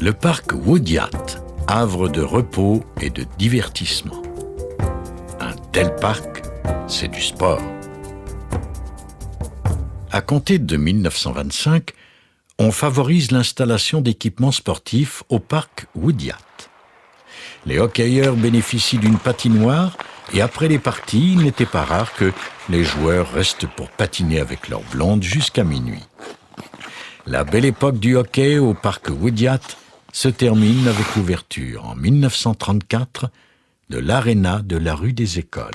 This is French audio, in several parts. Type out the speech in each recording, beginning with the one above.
Le parc Woodyat, havre de repos et de divertissement. Un tel parc, c'est du sport. À compter de 1925, on favorise l'installation d'équipements sportifs au parc Woodyat. Les hockeyeurs bénéficient d'une patinoire et après les parties, il n'était pas rare que les joueurs restent pour patiner avec leurs blondes jusqu'à minuit. La belle époque du hockey au parc Woodyat se termine avec l'ouverture en 1934 de l'aréna de la rue des Écoles.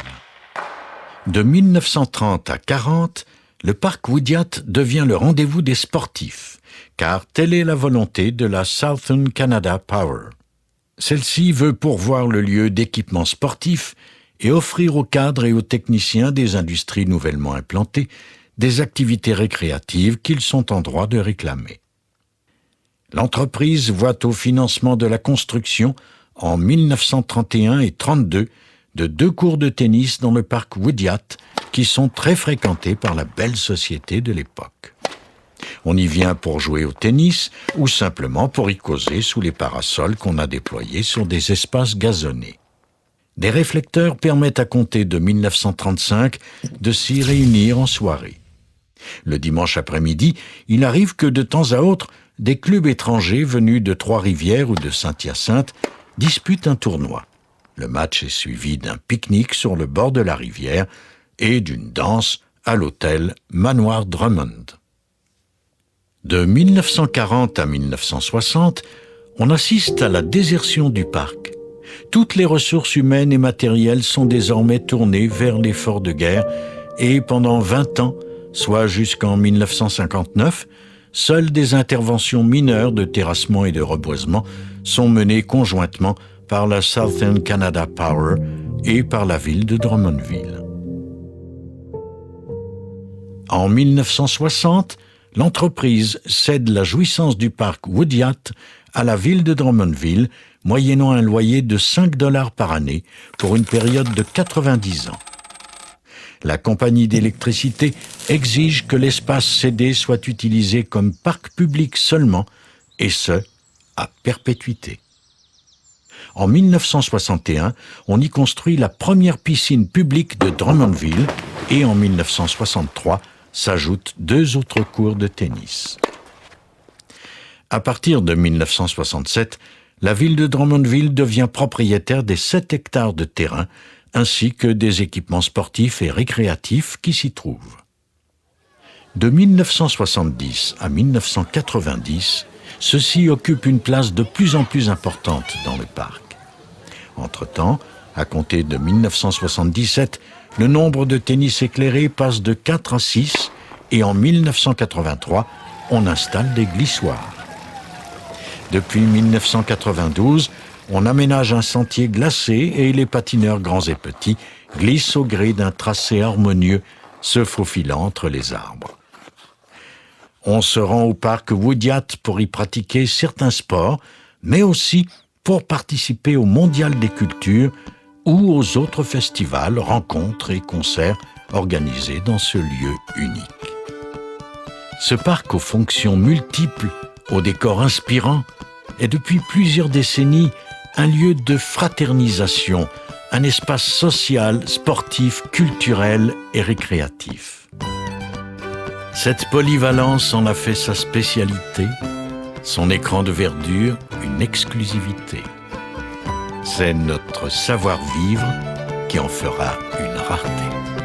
De 1930 à 40, le parc Woodyat devient le rendez-vous des sportifs, car telle est la volonté de la Southern Canada Power. Celle-ci veut pourvoir le lieu d'équipements sportifs et offrir aux cadres et aux techniciens des industries nouvellement implantées des activités récréatives qu'ils sont en droit de réclamer. L'entreprise voit au financement de la construction, en 1931 et 1932, de 2 cours de tennis dans le parc Woodyat qui sont très fréquentés par la belle société de l'époque. On y vient pour jouer au tennis ou simplement pour y causer sous les parasols qu'on a déployés sur des espaces gazonnés. Des réflecteurs permettent à compter de 1935 de s'y réunir en soirée. Le dimanche après-midi, il arrive que de temps à autre, des clubs étrangers venus de Trois-Rivières ou de Saint-Hyacinthe disputent un tournoi. Le match est suivi d'un pique-nique sur le bord de la rivière et d'une danse à l'hôtel Manoir Drummond. De 1940 à 1960, on assiste à la désertion du parc. Toutes les ressources humaines et matérielles sont désormais tournées vers l'effort de guerre et pendant 20 ans, soit jusqu'en 1959, seules des interventions mineures de terrassement et de reboisement sont menées conjointement par la Southern Canada Power et par la ville de Drummondville. En 1960, l'entreprise cède la jouissance du parc Woodyat à la ville de Drummondville, moyennant un loyer de 5 $ par année pour une période de 90 ans. La compagnie d'électricité exige que l'espace cédé soit utilisé comme parc public seulement, et ce, à perpétuité. En 1961, on y construit la première piscine publique de Drummondville et en 1963 s'ajoutent 2 autres cours de tennis. À partir de 1967, la ville de Drummondville devient propriétaire des 7 hectares de terrain ainsi que des équipements sportifs et récréatifs qui s'y trouvent. De 1970 à 1990, ceux-ci occupent une place de plus en plus importante dans le parc. Entre-temps, à compter de 1977, le nombre de tennis éclairés passe de 4 à 6 et en 1983, on installe des glissoires. Depuis 1992, on aménage un sentier glacé et les patineurs grands et petits glissent au gré d'un tracé harmonieux se faufilant entre les arbres. On se rend au parc Woodyat pour y pratiquer certains sports, mais aussi pour participer au Mondial des cultures ou aux autres festivals, rencontres et concerts organisés dans ce lieu unique. Ce parc aux fonctions multiples, au décor inspirant, est depuis plusieurs décennies un lieu de fraternisation, un espace social, sportif, culturel et récréatif. Cette polyvalence en a fait sa spécialité, son écran de verdure une exclusivité. C'est notre savoir-vivre qui en fera une rareté.